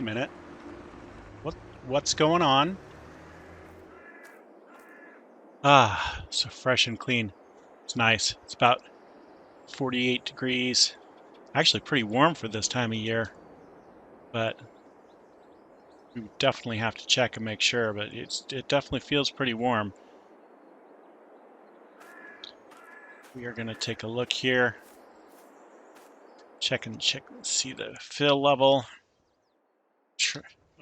a minute. What's going on? Ah, so fresh and clean. It's nice. It's about 48 degrees. Actually pretty warm for this time of year. But we definitely have to check and make sure, but it definitely feels pretty warm. We are going to take a look here. Check, see the fill level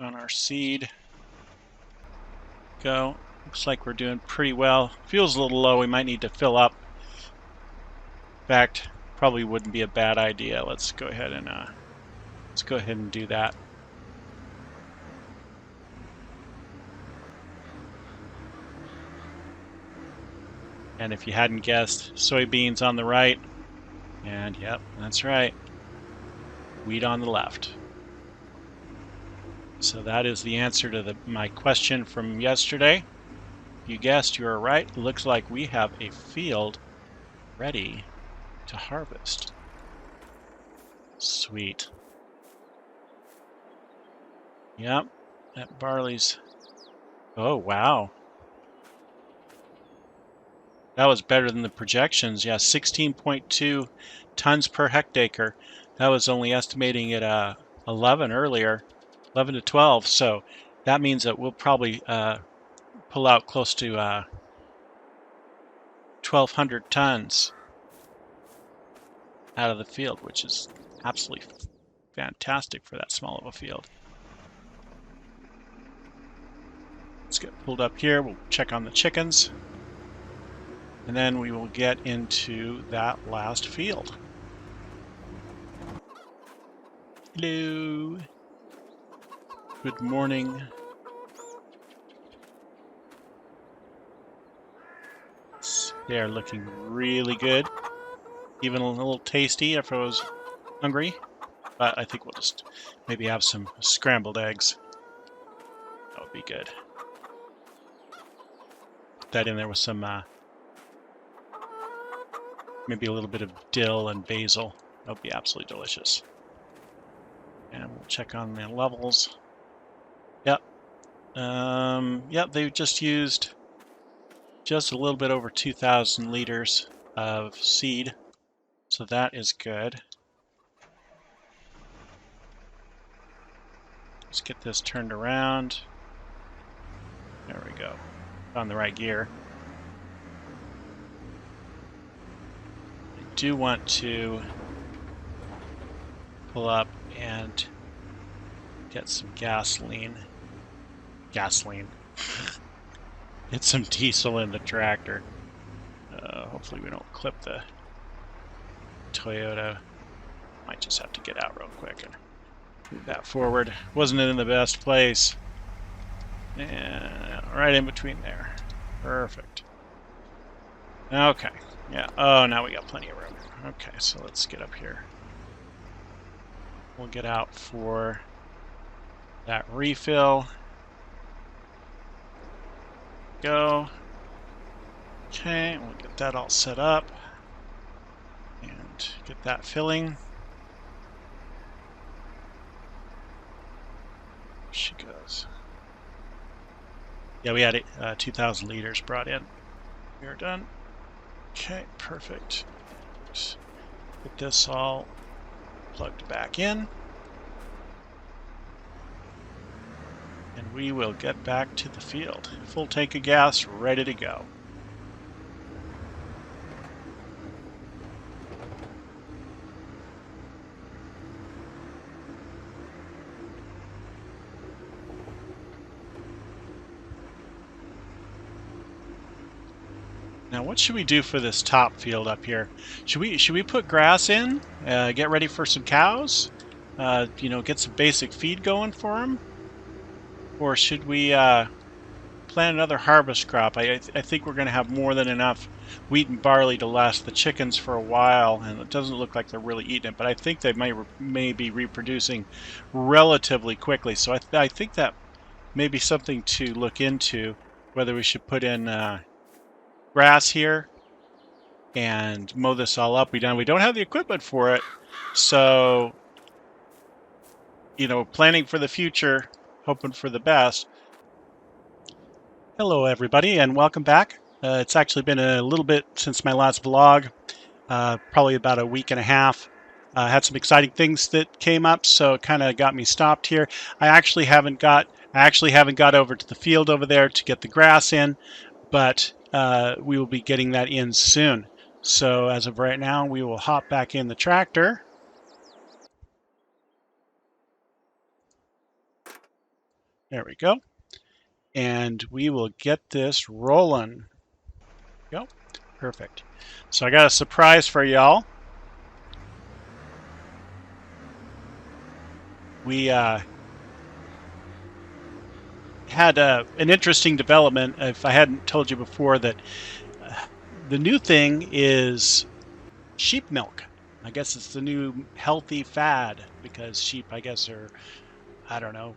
on our seed. Go. Looks like we're doing pretty well. Feels a little low. We might need to fill up. In fact, probably wouldn't be a bad idea. Let's go ahead and do that. And if you hadn't guessed, soybeans on the right, and yep, that's right, wheat on the left. So that is the answer to my question from yesterday. You guessed, you were right. It looks like we have a field ready to harvest. Sweet. Yep, that barley's... Oh, wow. That was better than the projections. Yeah, 16.2 tons per hectare. That was only estimating at 11 earlier, 11 to 12. So that means that we'll probably pull out close to 1,200 tons out of the field, which is absolutely fantastic for that small of a field. Let's get pulled up here. We'll check on the chickens. And then we will get into that last field. Hello. Good morning. They are looking really good. Even a little tasty if I was hungry. But I think we'll just maybe have some scrambled eggs. That would be good. Put that in there with some maybe a little bit of dill and basil. That would be absolutely delicious. And we'll check on the levels. Yep. Yep, they just used just a little bit over 2,000 liters of seed. So that is good. Let's get this turned around. There we go. On the right gear. I do want to pull up and get some gasoline. Get some diesel in the tractor. Hopefully we don't clip the Toyota. Might just have to get out real quick and move that forward. Wasn't it in the best place? And right in between there. Perfect. Okay. Yeah. Oh, now we got plenty of room. Okay, so let's get up here. We'll get out for that refill. Go. Okay, we'll get that all set up and get that filling. There she goes. Yeah, we had 2,000 liters brought in. We are done. Okay, perfect. Just get this all plugged back in. And we will get back to the field. Full tank of gas, ready to go. Now, what should we do for this top field up here? Should we put grass in? Get ready for some cows? You know, get some basic feed going for them? Or should we plant another harvest crop? I think we're going to have more than enough wheat and barley to last the chickens for a while, and it doesn't look like they're really eating it, but I think they may be reproducing relatively quickly. So I think that may be something to look into, whether we should put in grass here and mow this all up. We don't have the equipment for it, so planning for the future, hoping for the best. Hello, everybody, and welcome back. It's actually been a little bit since my last vlog, probably about a week and a half. I had some exciting things that came up, so it kind of got me stopped here. I actually haven't got over to the field over there to get the grass in, but we will be getting that in soon. So as of right now, we will hop back in the tractor. There we go. And we will get this rolling. Go. Perfect. So I got a surprise for y'all. We had an interesting development. If I hadn't told you before that the new thing is sheep milk. I guess it's the new healthy fad because sheep, I guess, are, I don't know,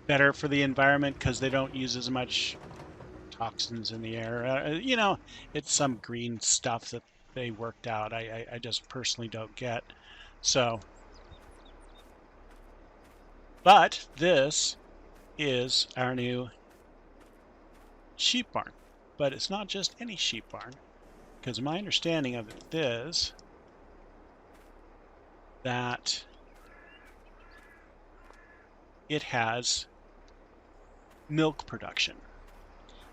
better for the environment because they don't use as much toxins in the air. It's some green stuff that they worked out. I just personally don't get. So, but this is our new sheep barn. But it's not just any sheep barn, because my understanding of it is that it has milk production.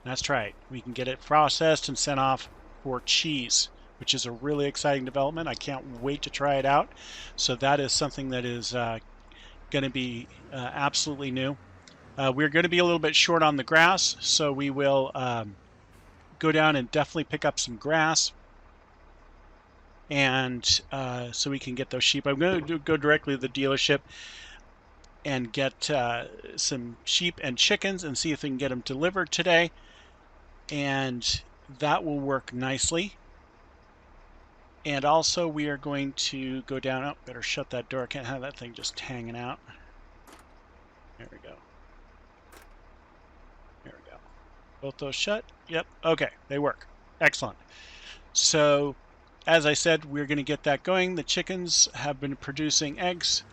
That's right. We can get it processed and sent off for cheese, which is a really exciting development. I can't wait to try it out. So that is something that is going to be absolutely new. We're going to be a little bit short on the grass, so we will go down and definitely pick up some grass, and so we can get those sheep. I'm going to go directly to the dealership and get some sheep and chickens and see if we can get them delivered today, and that will work nicely. And also we are going to go down. Oh, better shut that door. I can't have that thing just hanging out. There we go. There we go. Both those shut. Yep. Okay, they work. Excellent. So as I said, we're going to get that going. The chickens have been producing eggs.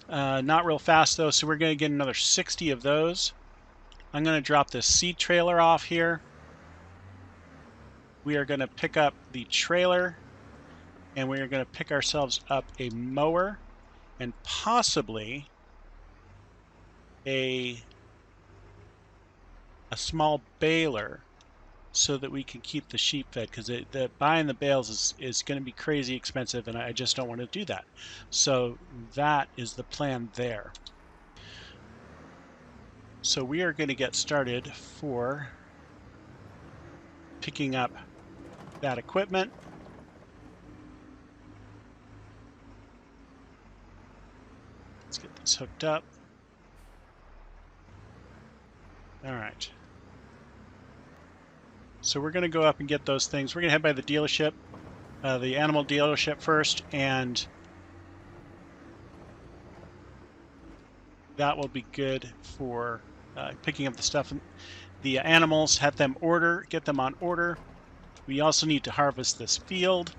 Not real fast though, so we're going to get another 60 of those. I'm going to drop this seed trailer off here. We are going to pick up the trailer, and we are going to pick ourselves up a mower and possibly a small baler so that we can keep the sheep fed, because buying the bales is going to be crazy expensive, and I just don't want to do that. So that is the plan there. So we are going to get started for picking up that equipment. Let's get this hooked up. All right. So we're going to go up and get those things. We're going to head by the dealership, the animal dealership first, and that will be good for picking up the stuff. The animals, have them get them on order. We also need to harvest this field.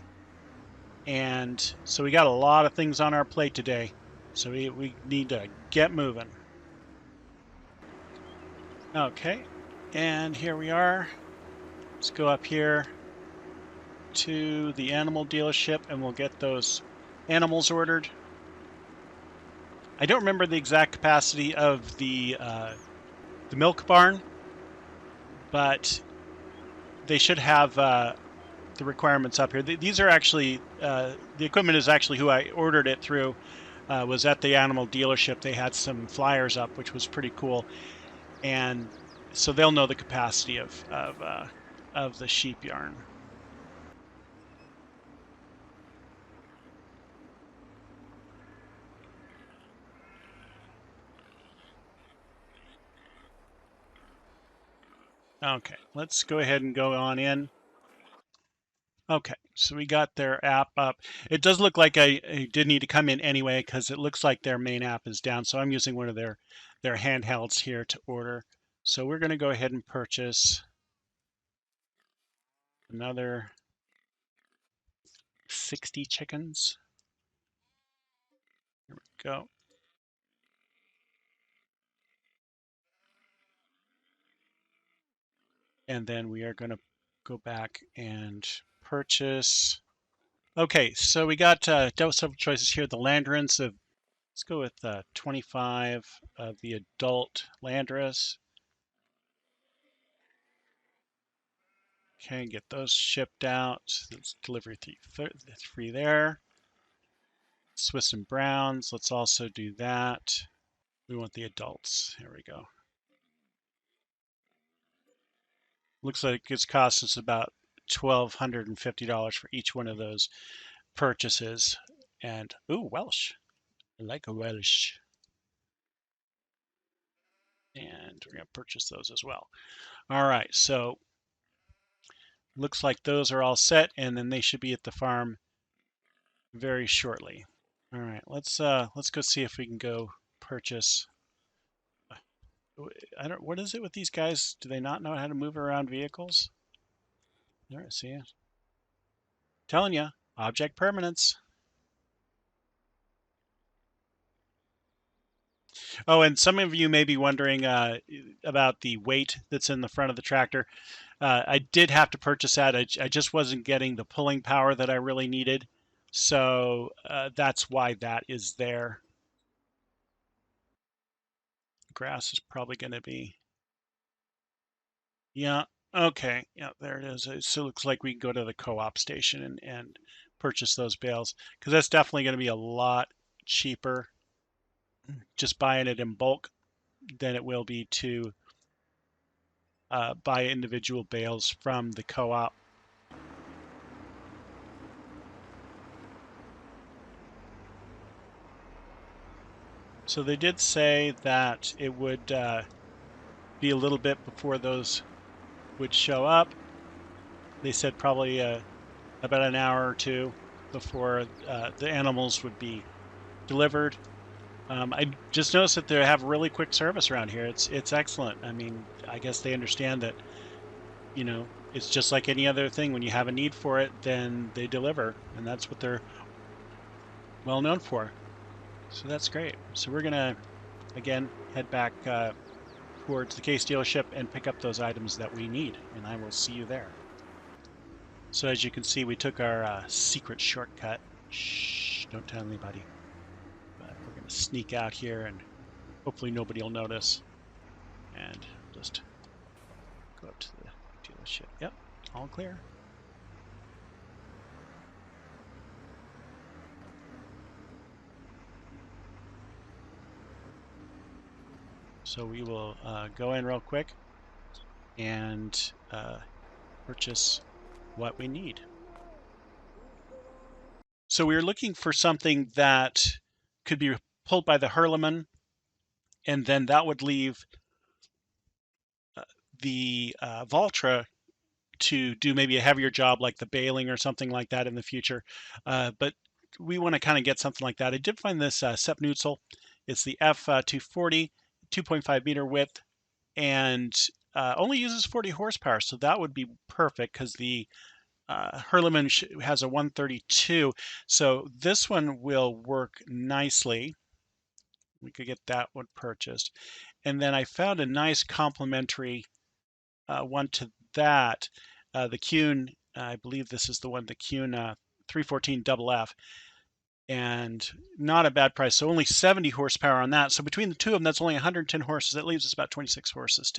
And so we got a lot of things on our plate today. So we need to get moving. Okay, and here we are. Let's go up here to the animal dealership and we'll get those animals ordered. I don't remember the exact capacity of the milk barn, but they should have the requirements up here. These are actually the equipment is actually who I ordered it through. Was at the animal dealership. They had some flyers up, which was pretty cool, and so they'll know the capacity of the sheep yarn. Okay, let's go ahead and go on in. Okay, so we got their app up. It does look like I did need to come in anyway because it looks like their main app is down. So I'm using one of their handhelds here to order. So we're going to go ahead and purchase another 60 chickens. Here we go. And then we are going to go back and purchase. Okay, so we got several choices here. The Landrins of, let's go with 25 of the adult Landris. Okay, get those shipped out. That's delivery free there. Swiss and Browns, let's also do that. We want the adults. Here we go. Looks like it's cost us about $1,250 for each one of those purchases. And, ooh, Welsh. I like a Welsh. And we're going to purchase those as well. All right, so looks like those are all set, and then they should be at the farm very shortly. All right, let's go see if we can go purchase. I don't. What is it with these guys? Do they not know how to move around vehicles? All right, see ya. Telling you, object permanence. Oh, and some of you may be wondering about the weight that's in the front of the tractor. I did have to purchase that. I just wasn't getting the pulling power that I really needed. So that's why that is there. Grass is probably going to be, yeah, okay. Yeah, there it is. So it looks like we can go to the co-op station and purchase those bales because that's definitely going to be a lot cheaper just buying it in bulk than it will be to buy individual bales from the co-op. So they did say that it would be a little bit before those would show up. They said probably about an hour or two before the animals would be delivered. I just noticed that they have really quick service around here. It's excellent. I mean, I guess they understand that, you know, it's just like any other thing. When you have a need for it, then they deliver, and that's what they're well known for. So that's great. So we're gonna again head back towards the case dealership and pick up those items that we need, and I will see you there. So as you can see, we took our secret shortcut. Shh, don't tell anybody. But we're gonna sneak out here and hopefully nobody will notice. And just go up to the dealership. Yep, all clear. So we will go in real quick and purchase what we need. So we were looking for something that could be pulled by the Hurleman, and then that would leave the Valtra to do maybe a heavier job like the baling or something like that in the future. But we want to kind of get something like that. I did find this Sepp Neutzel. It's the F240, 2.5 meter width, and only uses 40 horsepower. So that would be perfect because the Hurleman has a 132. So this one will work nicely. We could get that one purchased. And then I found a nice complementary one to that. The Kuhn, I believe this is the one, the Kuhn 314 double F, and not a bad price. So only 70 horsepower on that. So between the two of them, that's only 110 horses. That leaves us about 26 horses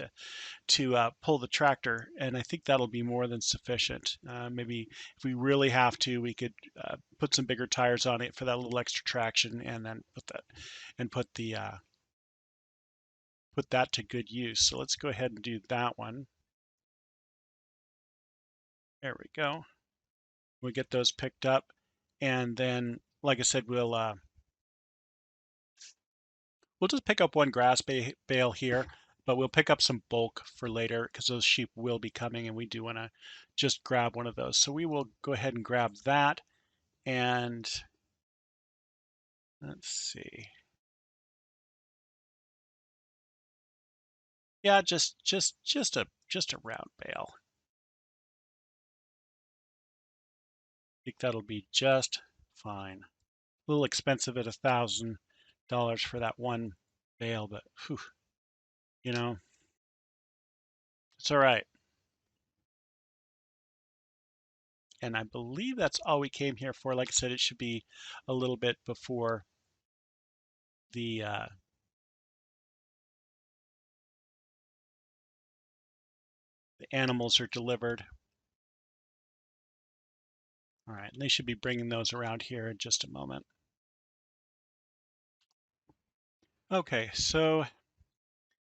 to pull the tractor, and I think that'll be more than sufficient. Maybe if we really have to, we could put some bigger tires on it for that little extra traction, and then put that to good use. So let's go ahead and do that one. There we go. We get those picked up, and then, like I said, we'll just pick up one grass bale here, but we'll pick up some bulk for later because those sheep will be coming, and we do want to just grab one of those. So we will go ahead and grab that, and let's see. Yeah, just a round bale. I think that'll be just fine. A little expensive at $1,000 for that one bale, but whew, you know, it's all right. And I believe that's all we came here for. Like I said, it should be a little bit before the animals are delivered. All right, and they should be bringing those around here in just a moment. Okay, so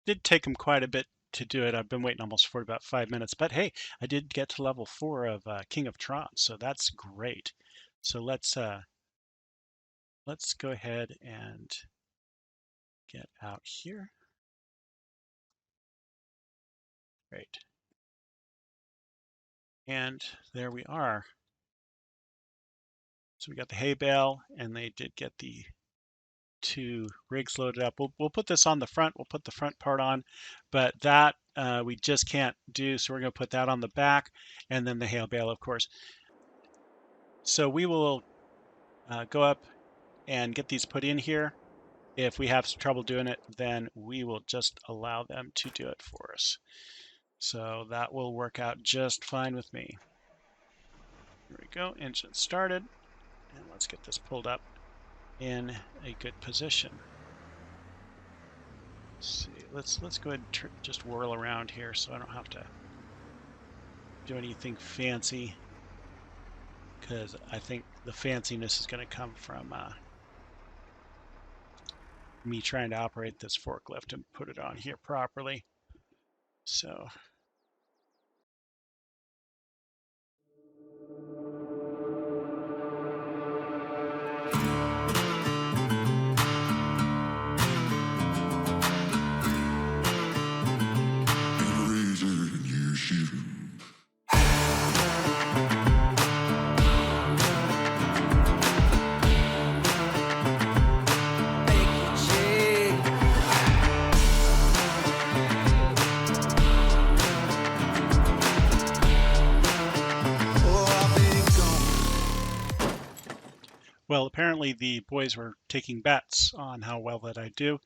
did take them quite a bit to do it. I've been waiting almost for about 5 minutes, but hey, I did get to level 4 of King of Tron, so that's great. So let's go ahead and get out here. Great. And there we are. So we got the hay bale, and they did get the 2 rigs loaded up. We'll put this on the front. We'll put the front part on, but that we just can't do. So we're going to put that on the back, and then the hay bale, of course. So we will go up and get these put in here. If we have some trouble doing it, then we will just allow them to do it for us. So that will work out just fine with me. Here we go, engine started, and let's get this pulled up in a good position. Let's see, let's go ahead and just whirl around here so I don't have to do anything fancy, because I think the fanciness is going to come from me trying to operate this forklift and put it on here properly. So well, apparently the boys were taking bets on how well that I do,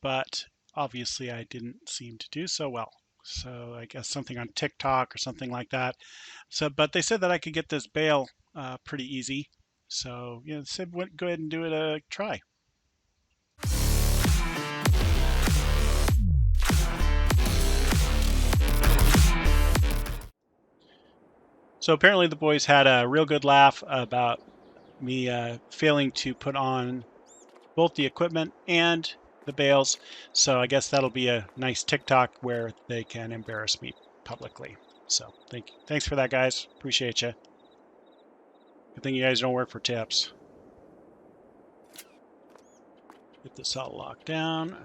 but obviously I didn't seem to do so well. So I guess something on TikTok or something like that. So, but they said that I could get this bale pretty easy. So, you know, said go ahead and do it a try. So apparently the boys had a real good laugh about me failing to put on both the equipment and the bales. So I guess that'll be a nice TikTok where they can embarrass me publicly. So thanks for that, guys. Appreciate you. Good thing you guys don't work for tips. Get this all locked down.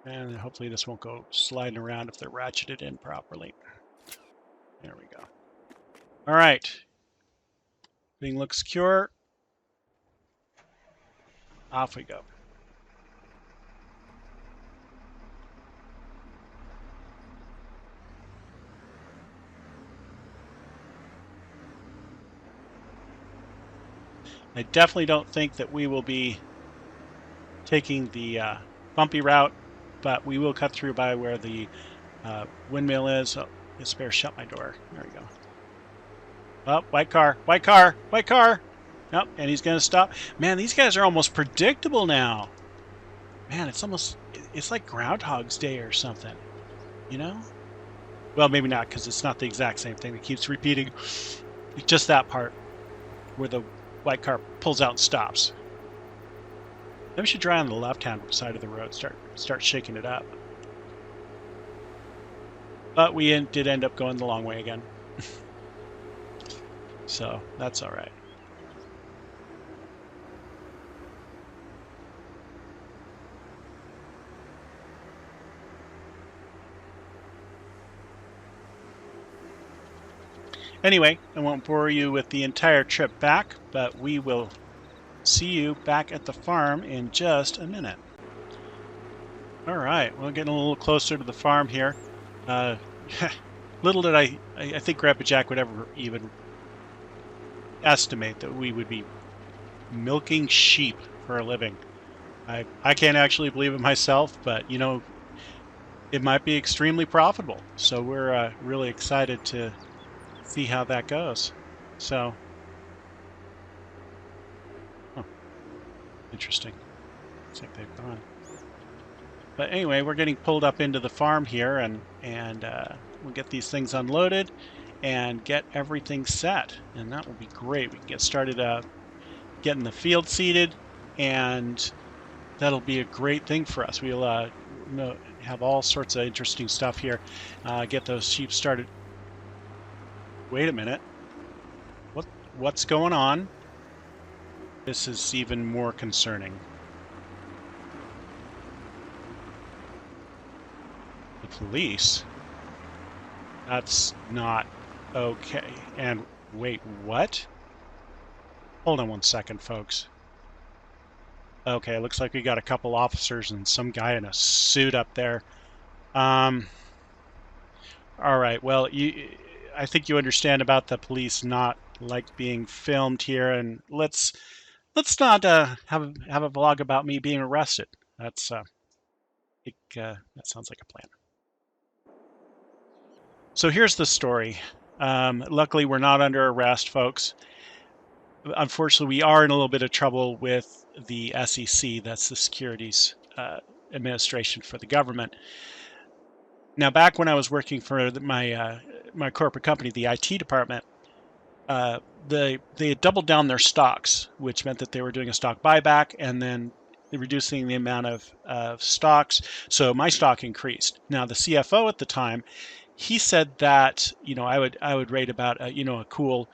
And hopefully this won't go sliding around if they're ratcheted in properly. There we go. All right. Everything looks secure. Off we go. I definitely don't think that we will be taking the bumpy route, but we will cut through by where the windmill is. Oh, this better shut my door. There we go. Oh, white car, white car, white car. Nope, and he's going to stop. Man, these guys are almost predictable now. Man, it's like Groundhog's Day or something, you know? Well, maybe not, because it's not the exact same thing. It keeps repeating just that part where the white car pulls out and stops. Maybe we should drive on the left-hand side of the road, start shaking it up. But we did end up going the long way again. So that's all right. Anyway, I won't bore you with the entire trip back, but we will see you back at the farm in just a minute. All right, we're getting a little closer to the farm here. Little did I think Grandpa Jack would ever even estimate that we would be milking sheep for a living. I can't actually believe it myself, but you know, it might be extremely profitable. So we're really excited to see how that goes. So, oh, interesting. Looks like they've gone. But anyway, we're getting pulled up into the farm here, and we'll get these things unloaded and get everything set, and that will be great. We can get started getting the field seeded, and that'll be a great thing for us. We'll have all sorts of interesting stuff here. Get those sheep started. Wait a minute. What's going on? This is even more concerning. The police? That's not okay. And wait, what? Hold on one second, folks. Okay, looks like we got a couple officers and some guy in a suit up there. Um, all right. Well, I think you understand about the police not like being filmed here, and let's not have a vlog about me being arrested. That's I think that sounds like a plan. So here's the story. Luckily, we're not under arrest, folks. Unfortunately, we are in a little bit of trouble with the SEC. That's the Securities Administration for the government. Now, back when I was working for my corporate company, the IT department, uh, they had doubled down their stocks, which meant that they were doing a stock buyback and then reducing the amount of stocks. So my stock increased. Now, the CFO at the time, he said that I would rate about a cool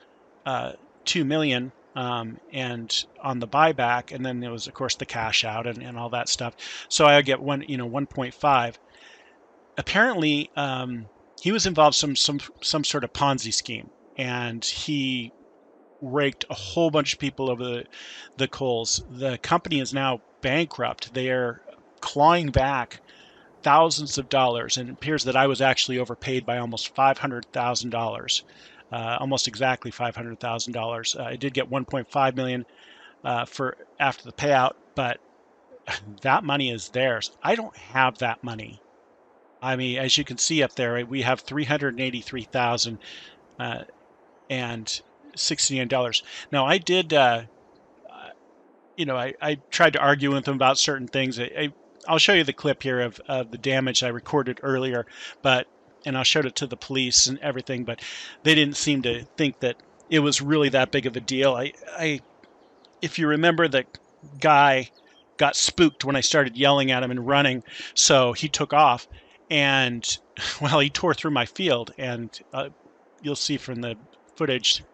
uh, 2 million. And on the buyback, and then there was of course the cash out and all that stuff. So I would get 1.5. Apparently, he was involved some sort of Ponzi scheme, and he raked a whole bunch of people over the coals. The company is now bankrupt. They are clawing back thousands of dollars, and it appears that I was actually overpaid by almost $500,000, almost exactly $500,000. I did get 1.5 million for after the payout, but that money is theirs. I don't have that money. I mean, as you can see up there, we have 383,000 and $69. Now, I did, I tried to argue with them about certain things. I'll show you the clip here of the damage I recorded earlier, and I'll show it to the police and everything, but they didn't seem to think that it was really that big of a deal. If you remember, the guy got spooked when I started yelling at him and running, so he took off, and well, he tore through my field, and you'll see from the footage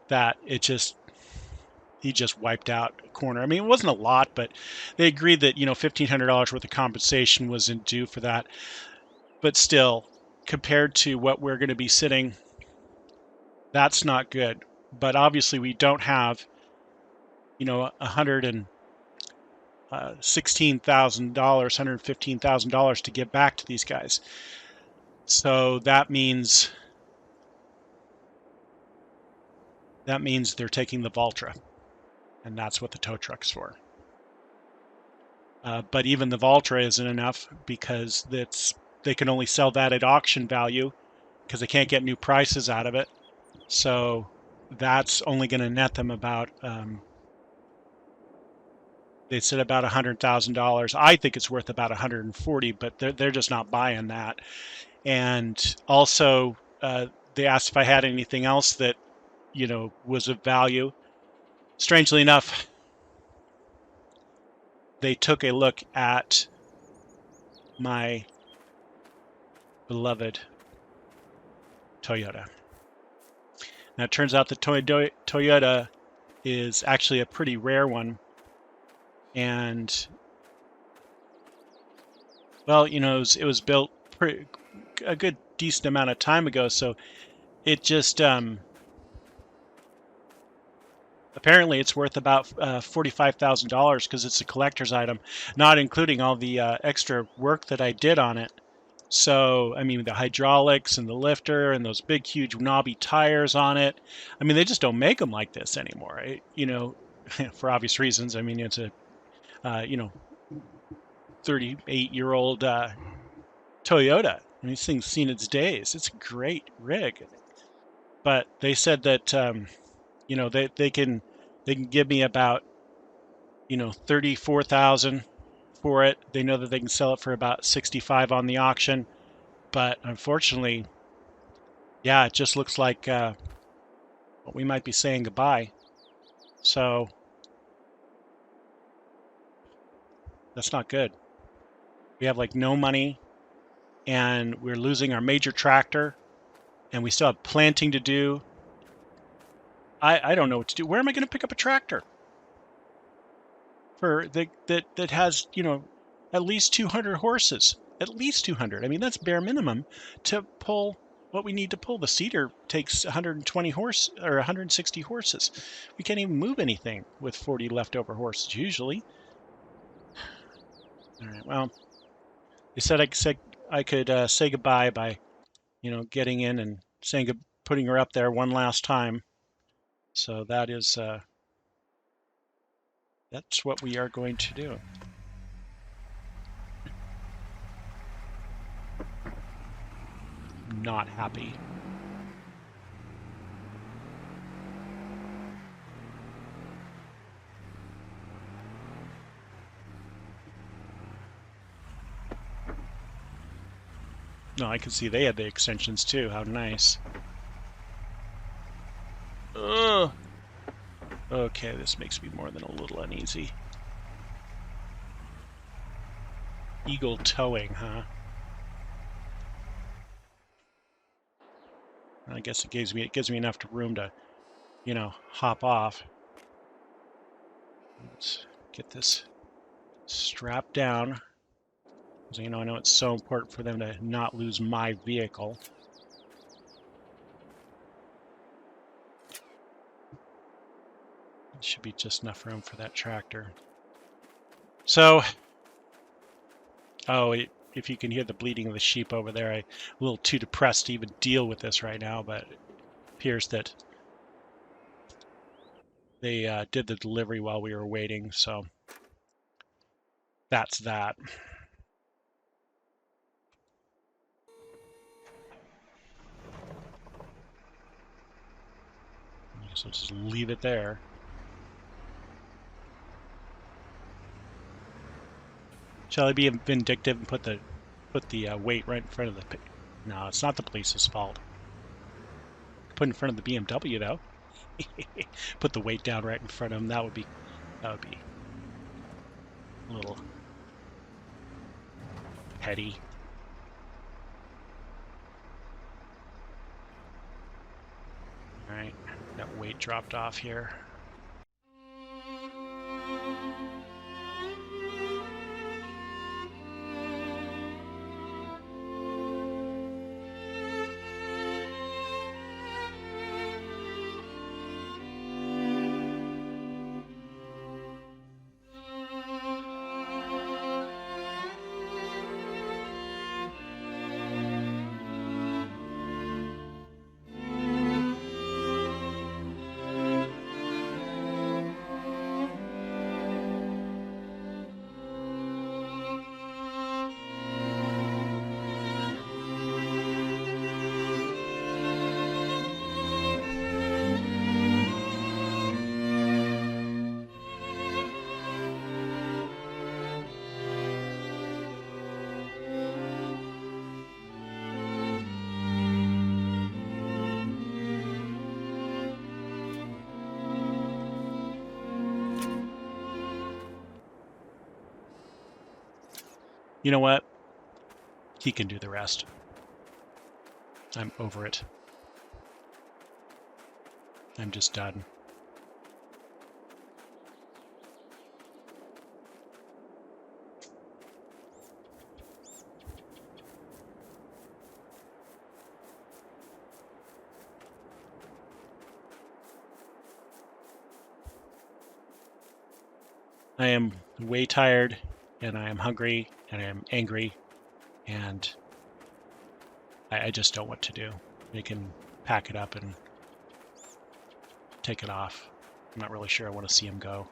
that he just wiped out a corner. I mean, it wasn't a lot, but they agreed that $1,500 worth of compensation was in due for that. But still, compared to what we're going to be sitting, that's not good. But obviously, we don't have $116,000, $115,000 to give back to these guys. So that means they're taking the Valtra, and that's what the tow truck's for. But even the Valtra isn't enough because they can only sell that at auction value because they can't get new prices out of it. So that's only going to net them about, they said about $100,000. I think it's worth about 140, but they're just not buying that. And also, they asked if I had anything else that was of value. Strangely enough, they took a look at my beloved Toyota. Now, it turns out the Toyota is actually a pretty rare one. And, well, it was built a good, decent amount of time ago. So it just, apparently it's worth about $45,000 because it's a collector's item, not including all the extra work that I did on it. So, I mean, the hydraulics and the lifter and those big, huge knobby tires on it. I mean, they just don't make them like this anymore, right? For obvious reasons. I mean, it's a, 38-year-old Toyota. And these things seen its days. It's a great rig. But they said that you know, they can give me about, you know, 34,000 for it. They know that they can sell it for about 65 on the auction. But unfortunately, yeah, it just looks like we might be saying goodbye. So that's not good. We have like no money, and we're losing our major tractor, and we still have planting to do. I don't know what to do. Where am I going to pick up a tractor for that has, you know, at least 200 horses? At least 200. I mean, that's bare minimum to pull what we need to pull. The Cedar takes 120 horse or 160 horses. We can't even move anything with 40 leftover horses usually. All right. Well, they said I could say goodbye by, you know, getting in and putting her up there one last time. So that is that's what we are going to do. Not happy. No, I can see they had the extensions too. How nice. Ugh. Okay, this makes me more than a little uneasy. Eagle towing, huh? I guess it gives me enough room to, you know, hop off. Let's get this strapped down. So, you know, I know it's so important for them to not lose my vehicle. Should be just enough room for that tractor. So, oh, if you can hear the bleating of the sheep over there, I'm a little too depressed to even deal with this right now, but it appears that they did the delivery while we were waiting, so that's that. I guess I'll just leave it there. Shall I be vindictive and put the weight right in front of the... No, it's not the police's fault. Put in front of the BMW though. Put the weight down right in front of them. That would be a little petty. All right, that weight dropped off here. You know what? He can do the rest. I'm over it. I'm just done. I am way tired, and I am hungry, and I am angry, and I just don't know what to do. They can pack it up and take it off. I'm not really sure I want to see him go.